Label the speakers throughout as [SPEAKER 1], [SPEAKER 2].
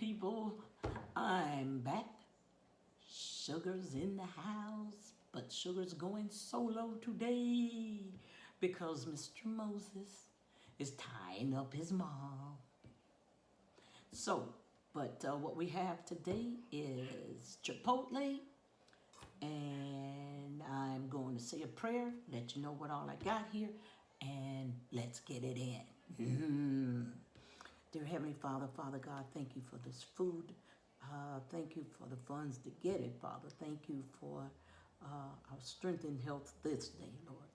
[SPEAKER 1] people, I'm back. Sugar's in the house, but Sugar's going solo today because Mr. Moses is tying up his mom. So, but what we have today is Chipotle, and I'm going to say a prayer, let you know what all I got here, and let's get it in. Dear Heavenly Father, Father God, thank you for this food. Thank you for the funds to get it, Father. Thank you for our strength and health this day, Lord.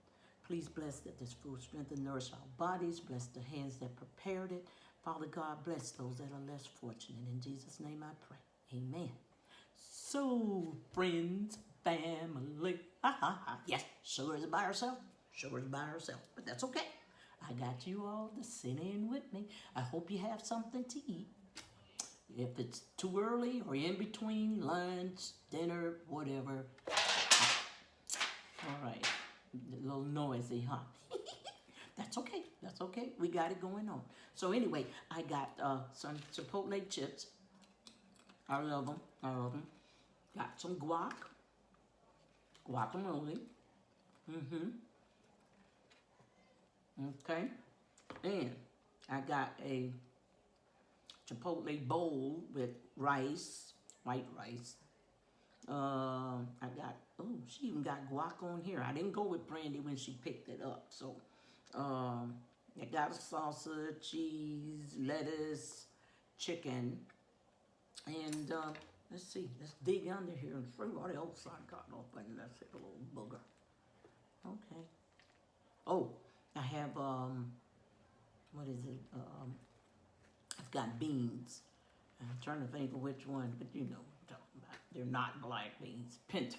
[SPEAKER 1] Please bless that this food strengthen, nourish our bodies. Bless the hands that prepared it. Father God, bless those that are less fortunate. In Jesus' name I pray. Amen. So, friends, family, yes, Sugar is by herself. Sugar is by herself, but that's okay. I got you all to sit in with me. I hope you have something to eat. If it's too early or in between lunch, dinner, whatever. All right, a little noisy, huh? That's okay. That's okay. We got it going on. So anyway, I got some Chipotle chips. I love them. I love them. Got some guacamole. Okay. And I got a Chipotle bowl with rice, white rice. I got, oh, she even got guac on here. I didn't go with Brandy when she picked it up. So, I got a salsa, cheese, lettuce, chicken. And let's see, let's dig under here and see what else I got open. That's a little booger. Okay. Oh, I have, what is it? I've got beans. I'm trying to think of which one, but you know what I'm talking about. They're not black beans. Pinto.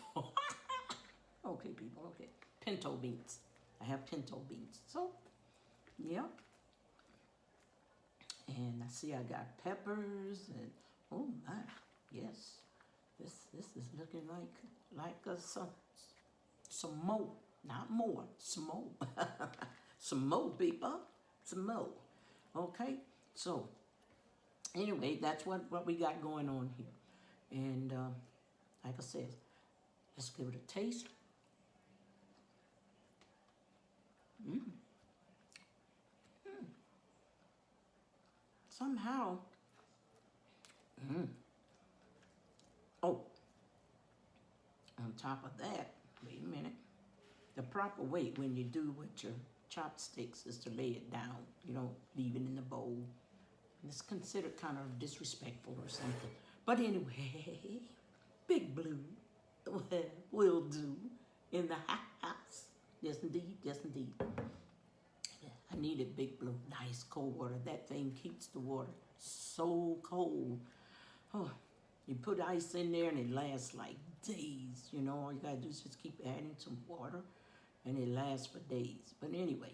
[SPEAKER 1] Okay, people, okay. Pinto beans. I have pinto beans. So, yep. And I see I got peppers and, oh my, yes. This is looking like some more. Not more, some more. Some more, people. Some more. Okay, so anyway, that's what we got going on here. And like I said, let's give it a taste. Somehow, oh, on top of that, wait a minute. The proper way when you do with your chopsticks is to lay it down. You don't leave it in the bowl. It's considered kind of disrespectful or something. But anyway, Big Blue will do in the house. Yes, indeed. Yes, indeed. I needed Big Blue. Nice cold water. That thing keeps the water so cold. Oh, you put ice in there and it lasts like days. You know, all you gotta do is just keep adding some water and it lasts for days. But anyway.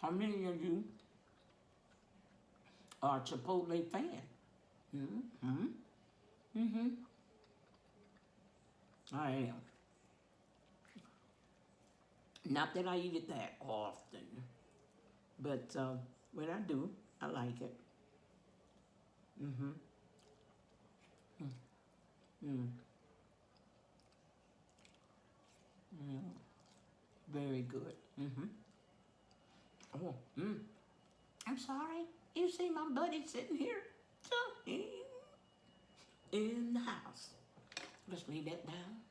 [SPEAKER 1] How many of you are a Chipotle fan? I am. Not that I eat it that often, but when I do, I like it. Very good. Oh, I'm sorry. You see my buddy sitting here in the house. Let's lay that down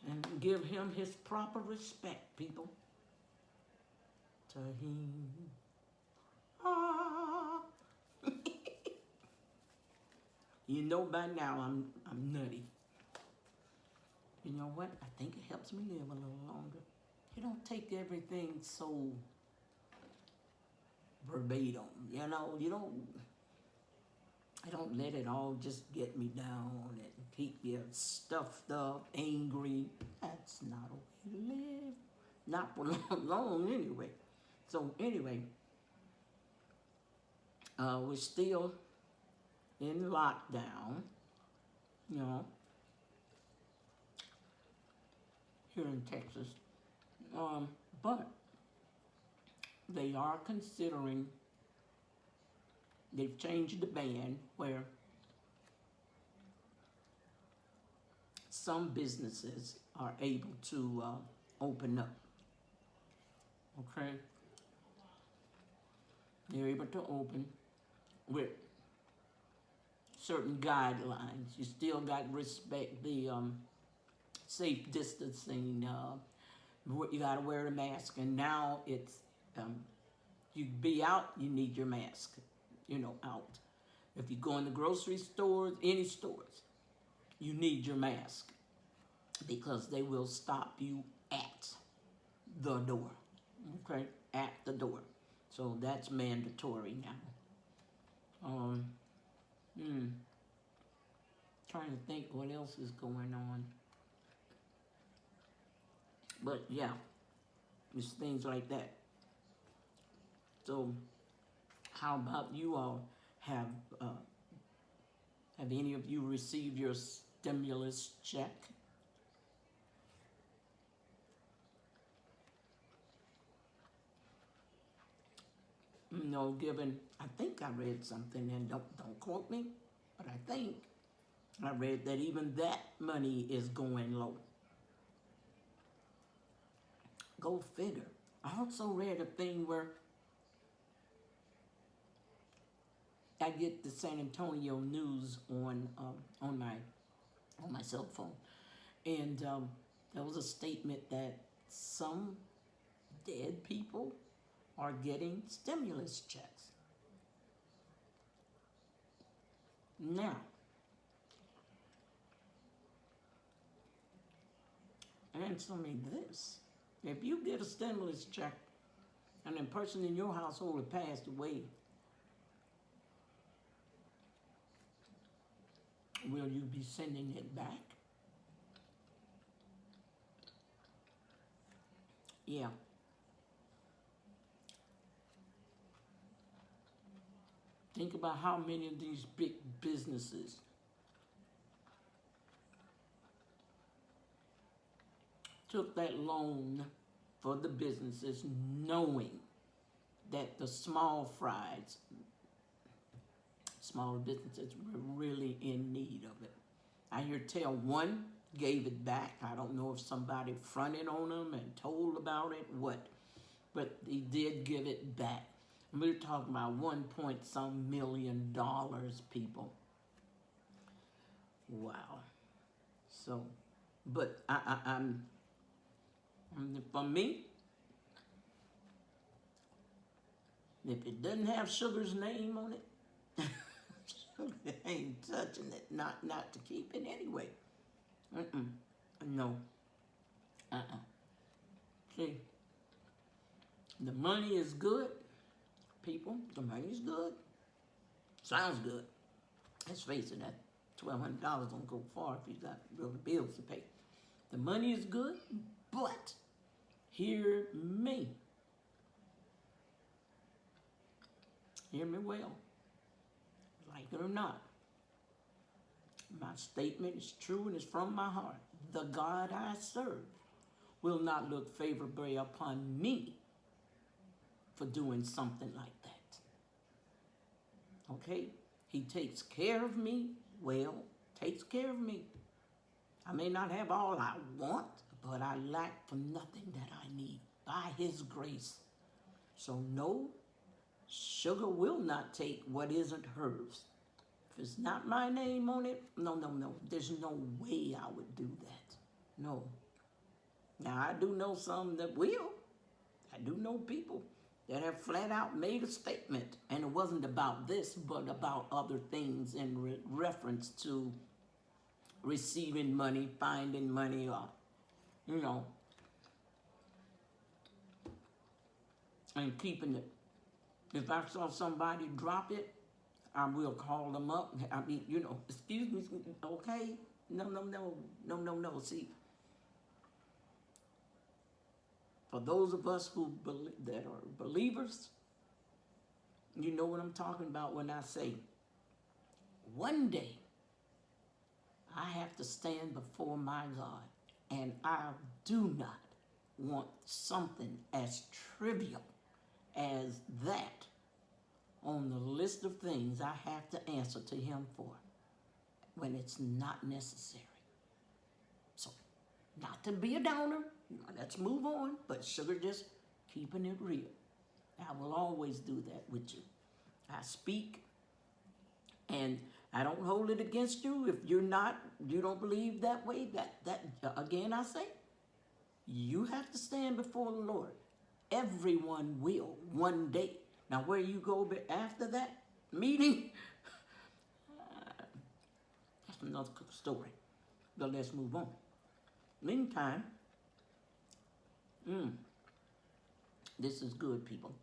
[SPEAKER 1] and give him his proper respect, people. To him. Ah. You know by now I'm nutty. You know what? I think it helps me live a little longer. You don't take everything so verbatim, you know. I don't let it all just get me down and keep you stuffed up, angry. That's not a way to live. Not for long anyway. So anyway, we're still in lockdown, you know. here in Texas. But they are considering, they've changed the ban where some businesses are able to open up. Okay? They're able to open with certain guidelines. You still got to respect the safe distancing. You got to wear a mask. And now it's, you be out, you need your mask, out. If you go in the grocery stores, any stores, you need your mask because they will stop you at the door. Okay? At the door. So that's mandatory now. Trying to think what else is going on. But yeah, it's things like that. So how about you all? Have any of you received your stimulus check? Given, I think I read something, and don't quote me, but I think I read that even that money is going low. Go figure. I also read a thing where I get the San Antonio news on my cell phone, and there was a statement that some dead people are getting stimulus checks. Now, answer me this. If you get a stimulus check and a person in your household has passed away, will you be sending it back? Yeah. Think about how many of these big businesses took that loan for the businesses knowing that the smaller businesses were really in need of it. I hear tell one gave it back. I don't know if somebody fronted on them and told about it, but they did give it back. We're talking about $1 million, people. Wow. So, but I'm for me, if it doesn't have Sugar's name on it, Sugar ain't touching it. Not to keep it anyway. No. See, the money is good. People, the money's good. Sounds good. Let's face it, that $1,200 don't go far if you got real bills to pay. The money is good, but hear me. Hear me well. Like it or not, my statement is true and it's from my heart. The God I serve will not look favorably upon me for doing something like that. Okay? He takes care of me, takes care of me. I may not have all I want, but I lack for nothing that I need by His grace. So no, Sugar will not take what isn't hers. If it's not my name on it, no. There's no way I would do that. No. Now, I do know some that will. I do know people that have flat out made a statement, and it wasn't about this, but about other things in reference to receiving money, finding money, or, and keeping it. If I saw somebody drop it, I will call them up. I mean, excuse me, okay? No. See, for those of us that are believers, you know what I'm talking about when I say, one day I have to stand before my God And I do not want something as trivial as that on the list of things I have to answer to him for when it's not necessary. So, not to be a downer, let's move on, but sugar, just keeping it real. I will always do that with you. I speak, and I don't hold it against you. If you don't believe that way, that again I say, you have to stand before the Lord. Everyone will one day. Now, where you go after that meeting, that's another story. But let's move on. Meantime, this is good, people.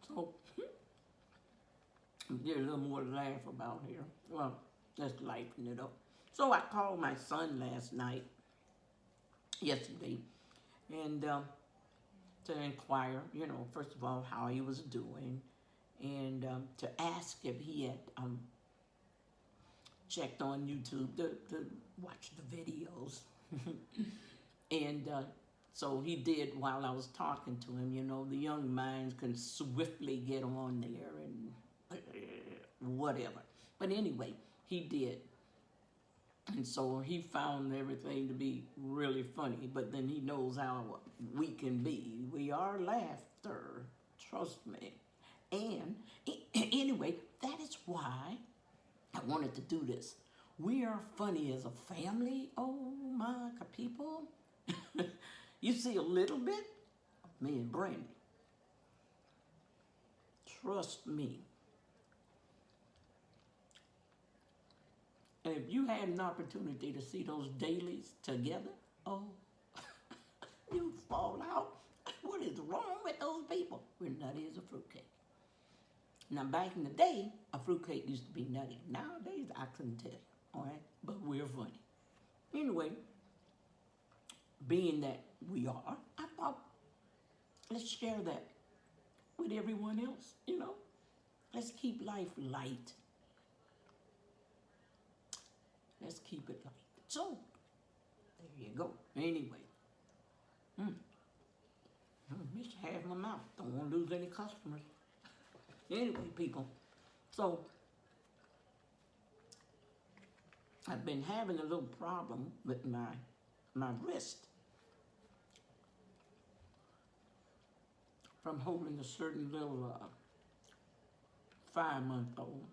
[SPEAKER 1] So, get a little more to laugh about here. Well, let's lighten it up. So I called my son yesterday, and to inquire, first of all, how he was doing, and to ask if he had checked on YouTube to watch the videos. And so he did while I was talking to him. The young minds can swiftly get on there and whatever. But anyway, he did. And so he found everything to be really funny, but then he knows how we can be. We are laughter, trust me. And anyway, that is why I wanted to do this. We are funny as a family. Oh my people. You see a little bit of me and Brandy. Trust me. And if you had an opportunity to see those dailies together, oh, you'd fall out. What is wrong with those people? We're nutty as a fruitcake. Now, back in the day, a fruitcake used to be nutty. Nowadays, I couldn't tell you, all right? But we're funny. Anyway, being that we are, I thought, let's share that with everyone else, Let's keep life light. Let's keep it light. So, there you go. Anyway, missed half my mouth. Don't want to lose any customers. Anyway, people, so I've been having a little problem with my wrist from holding a certain little 5-month-old.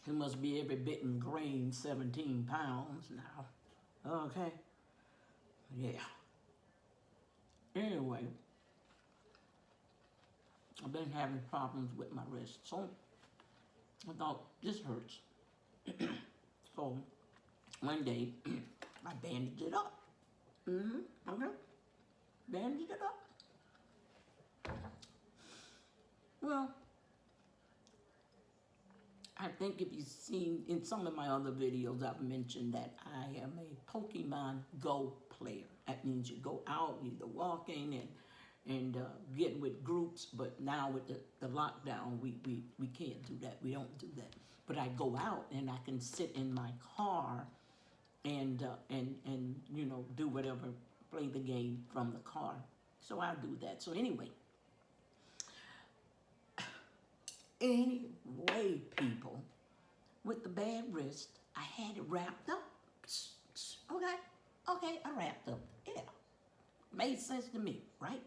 [SPEAKER 1] He must be every bit ingrained 17 pounds now. Okay? Yeah. Anyway, I've been having problems with my wrist. So I thought, this hurts. So one day, I bandaged it up. Okay? Bandaged it up. Well, I think if you've seen in some of my other videos, I've mentioned that I am a Pokemon Go player. That means you go out, either walking and get with groups, but now with the lockdown, we can't do that. We don't do that. But I go out and I can sit in my car and do whatever, play the game from the car. So I do that. So anyway, people, with the bad wrist, I had it wrapped up. Okay, I wrapped up. Yeah, made sense to me, right?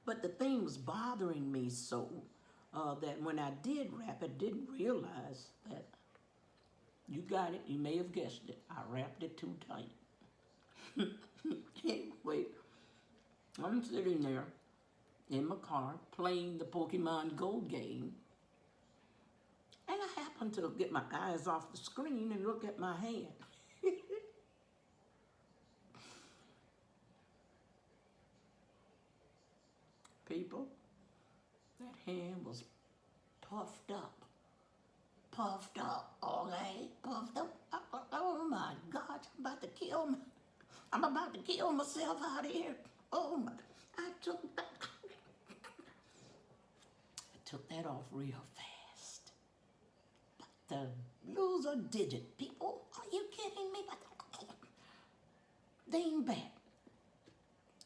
[SPEAKER 1] But the thing was bothering me so that when I did wrap it, didn't realize that, you got it, you may have guessed it, I wrapped it too tight. Anyway, I'm sitting there in my car playing the Pokemon Go game, and I happened to get my eyes off the screen and look at my hand. People, that hand was puffed up, okay? Puffed up. Oh my God, I'm about to kill myself out here. Oh my, I took that off real fast. to lose a digit. People, are you kidding me? Dingbat.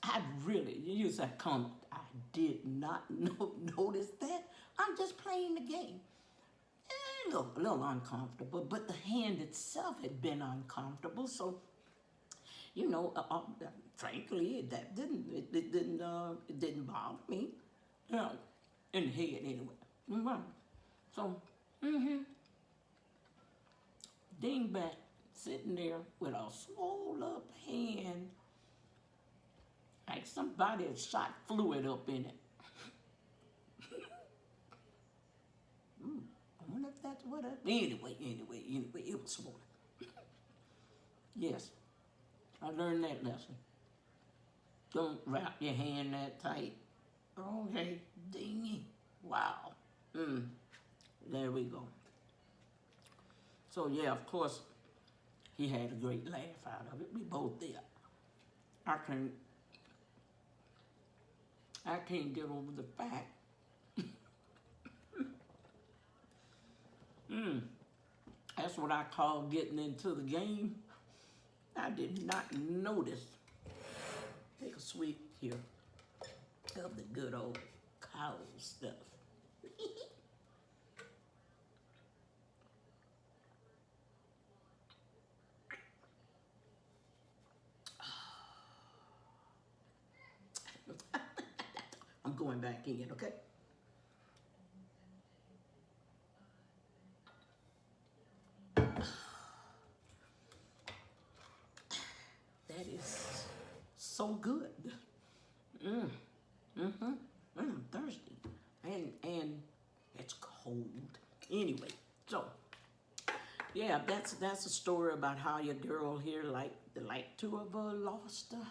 [SPEAKER 1] I really, you use that comment. I did not notice that. I'm just playing the game. A little uncomfortable, but the hand itself had been uncomfortable. So, you know, frankly, that it didn't bother me. You know, in the head anyway. Mm-hmm. So, dingbat sitting there with a swole up hand, like somebody had shot fluid up in it. I wonder if that's what I... Anyway, it was swollen. Yes, I learned that lesson. Don't wrap your hand that tight. Okay, dingy. Wow. There we go. So yeah, of course, he had a great laugh out of it. We both did. I can't get over the fact. That's what I call getting into the game. I did not notice. Take a sweet here of the good old cow stuff. I'm going back in, okay? That is so good. I'm thirsty. And it's cold. Anyway, so yeah, that's a story about how your girl here like to have lost her.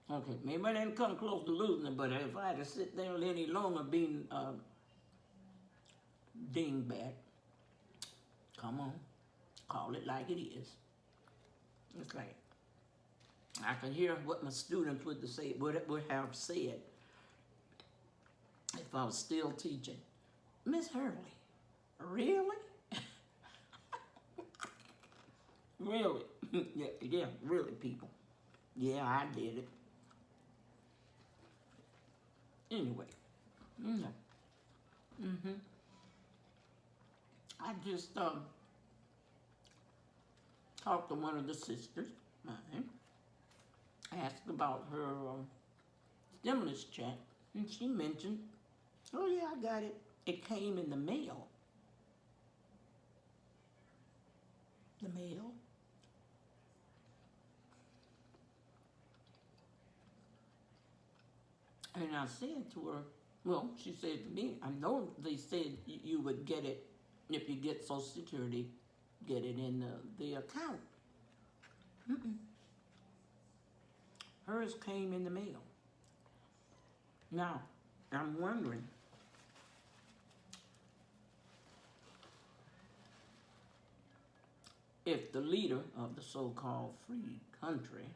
[SPEAKER 1] Okay, maybe I didn't come close to losing it, but if I had to sit there any longer being dingbat, come on, call it like it is. It's like, I can hear what my students would have said if I was still teaching. Miss Hurley, really? Really? yeah, really, people. Yeah, I did it. Anyway, I just talked to one of the sisters, mine, asked about her stimulus check, and she mentioned, oh yeah, I got it. It came in the mail. The mail. And I said to her, well, she said to me, I know they said you would get it if you get Social Security, get it in the account. Hers came in the mail. Now, I'm wondering, if the leader of the so-called free country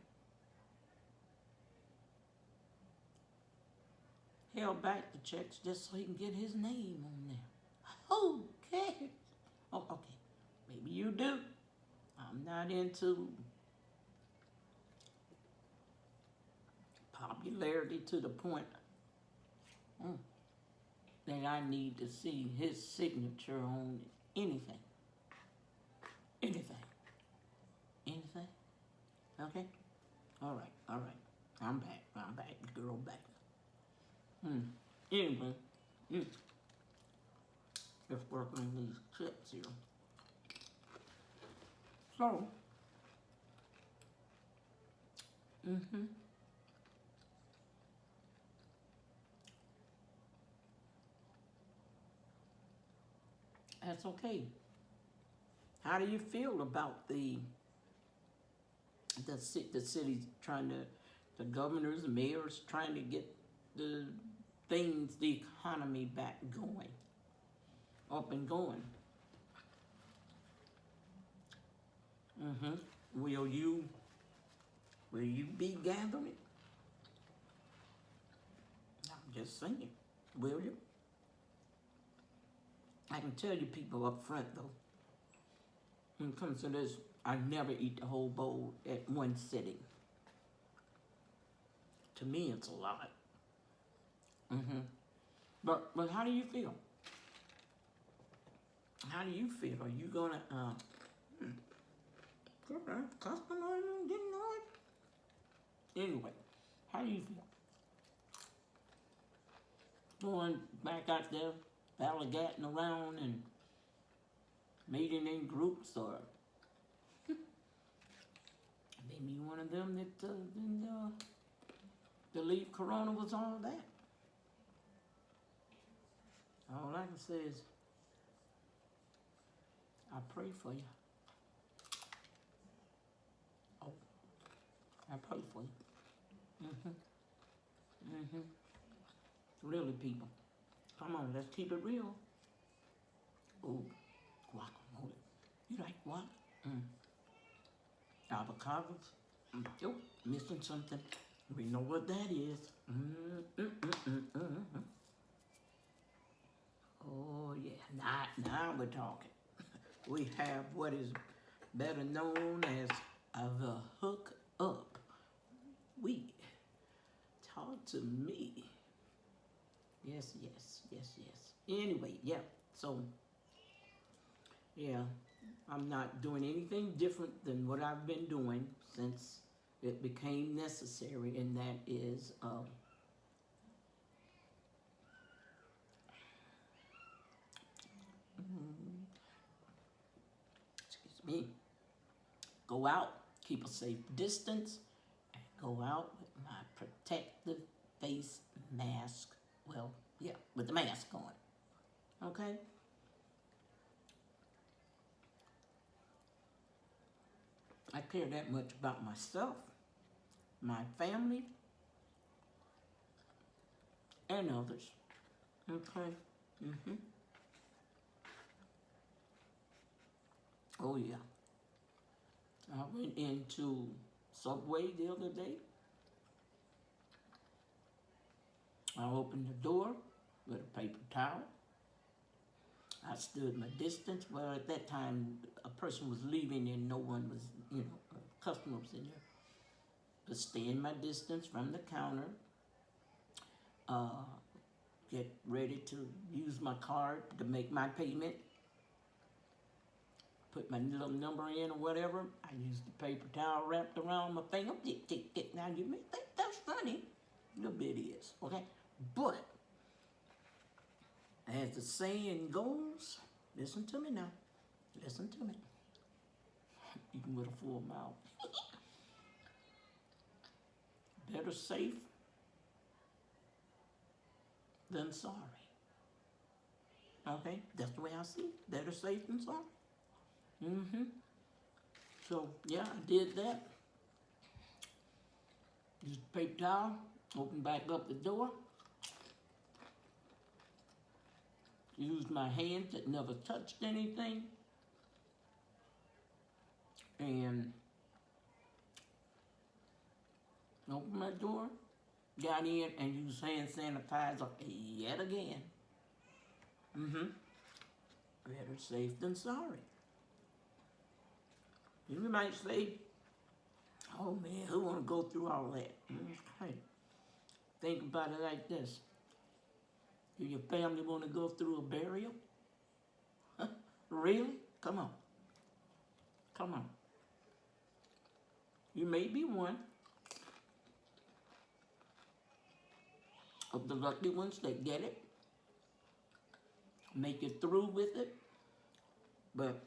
[SPEAKER 1] held back the checks just so he can get his name on there. Who cares? Oh, okay. Maybe you do. I'm not into popularity to the point that I need to see his signature on anything. Anything. Okay? All right. I'm back. Girl, back. Anyway, just working on these chips here. So, that's okay. How do you feel about the city's trying to, the governors, the mayors trying to get the economy back going, up and going? Will you be gathering? I'm just saying, will you? I can tell you people up front though, when it comes to this, I never eat the whole bowl at one sitting. To me, it's a lot. Mm-hmm. But how do you feel? How do you feel? Are you gonna customer didn't know it? Anyway, how do you feel? Going back out there, galligatting around and meeting in groups, or maybe you one of them that didn't believe Corona was all that. All I can say is, I pray for you. Oh, I pray for you. Really, people. Come on, let's keep it real. Oh, guacamole. You like what? Avocados. Oh, missing something. We know what that is. Oh yeah, now we're talking. We have what is better known as the hook up. We talk to me. Yes. Anyway, yeah. So, yeah, I'm not doing anything different than what I've been doing since it became necessary, and that is excuse me, go out, keep a safe distance, and go out with my protective face mask. Well, yeah, with the mask on. Okay? I care that much about myself, my family, and others. Okay? Oh, yeah. I went into Subway the other day. I opened the door with a paper towel. I stood my distance. Well, at that time, a person was leaving and no one was, a customer was in there. But staying my distance from the counter. Get ready to use my card to make my payment. Put my little number in or whatever. I used the paper towel wrapped around my finger. Tick. Now you may think that's funny. A little bit is, okay? But, as the saying goes, listen to me now. Listen to me. Even with a full mouth. Better safe than sorry. Okay? That's the way I see it. Better safe than sorry. So, yeah, I did that. Used the paper towel, opened back up the door. Used my hands that never touched anything. And opened my door, got in, and used hand sanitizer yet again. Better safe than sorry. You might say, oh man, who want to go through all that? Okay. Think about it like this. Do your family want to go through a burial? Really? Come on. You may be one of the lucky ones that get it, make it through with it, but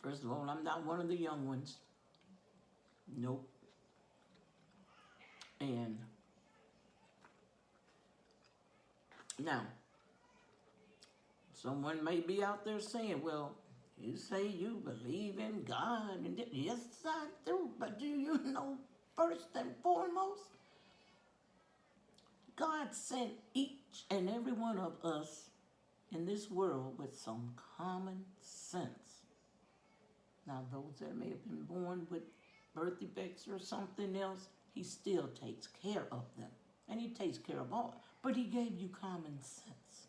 [SPEAKER 1] first of all, I'm not one of the young ones. Nope. And now, someone may be out there saying, well, you say you believe in God, and yes, I do, but do you know, first and foremost, God sent each and every one of us in this world with some common sense. Now, those that may have been born with birth defects or something else, he still takes care of them, And he takes care of all. But he gave you common sense.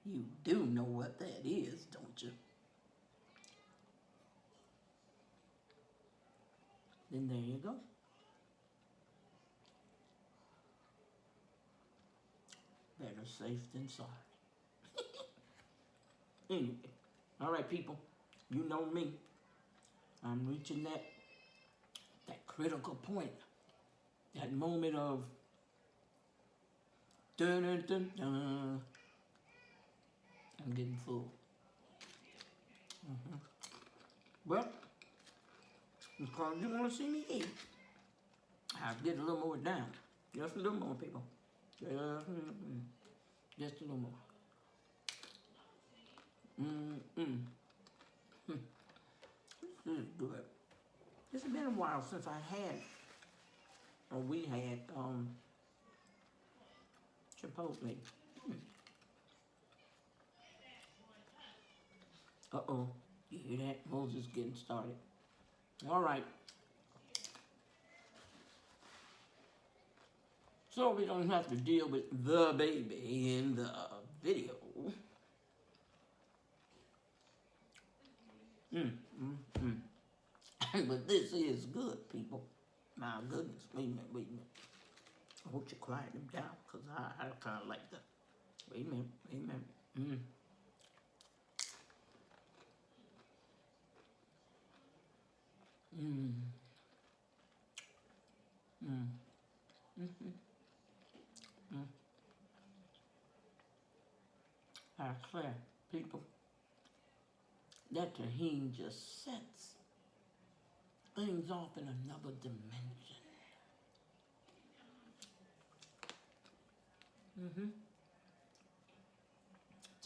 [SPEAKER 1] You do know what that is, don't you? Then there you go. Better safe than sorry. Anyway, all right, people, you know me. I'm reaching that critical point, that moment of dun dun dun dun. I'm getting full. Well, because you want to see me eat, I'll get a little more down. Just a little more, people. Just a little more. This is good. It's been a while since I had, or we had, Chipotle. Uh-oh. You hear that? Moses getting started. All right. So we don't have to deal with the baby in the video. But this is good, people. My goodness. Wait a minute. I want you to quiet them down, because I kind of like that. Wait a minute. I declare, people, that tahini just sets things off in another dimension.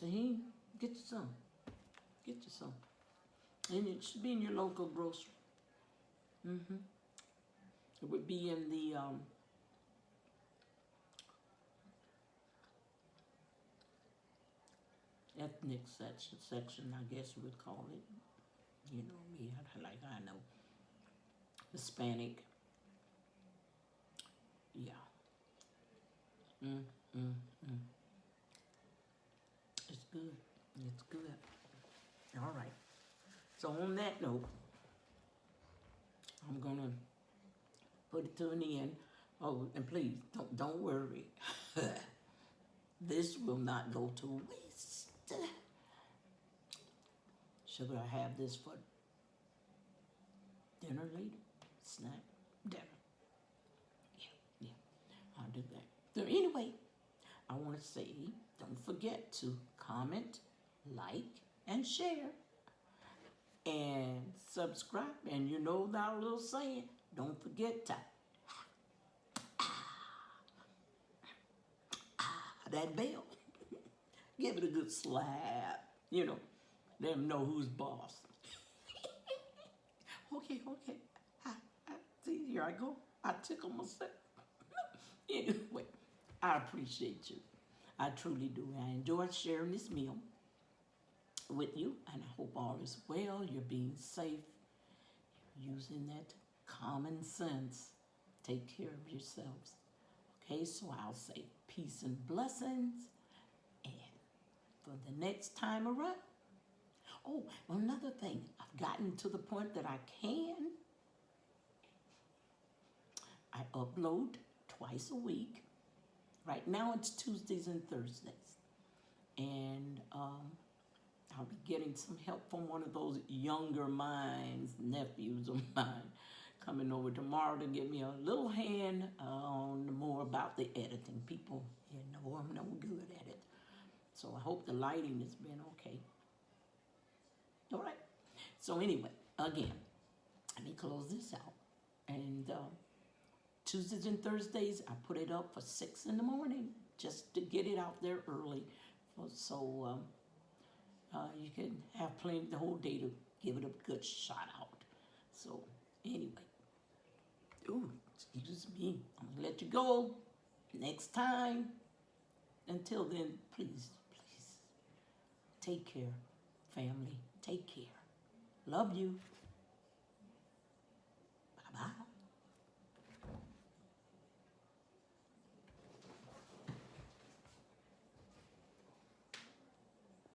[SPEAKER 1] Tahini, get you some. Get you some. And it should be in your local grocery. It would be in the ethnic section, I guess you would call it. You know me, I know. Hispanic. Yeah. It's good. It's good. All right. So on that note, I'm gonna put it to an end. Oh, and please don't worry. This will not go to waste. Should I have this for dinner later? Snack? Dinner. Yeah. I'll do that. So anyway, I want to say, don't forget to comment, like, and share. And subscribe. And you know that little saying, don't forget to that bell. Give it a good slap. You know, let them know who's boss. Okay. See, here I go. I tickle myself. Anyway, I appreciate you. I truly do. I enjoy sharing this meal with you, and I hope all is well. You're being safe. You're using that common sense. Take care of yourselves. Okay, so I'll say peace and blessings. And for the next time around. Oh, another thing. I've gotten to the point that I upload twice a week. Right now it's Tuesdays and Thursdays. And I'll be getting some help from one of those younger minds, nephews of mine, coming over tomorrow to give me a little hand on more about the editing. People, you know I'm no good at it. So I hope the lighting has been okay. All right. So anyway, again, let me close this out. And Tuesdays and Thursdays, I put it up for 6 in the morning just to get it out there early. So you can have plenty the whole day to give it a good shout out. So anyway, excuse me, I'm gonna let you go. Next time. Until then, please, take care, family. Take care. Love you.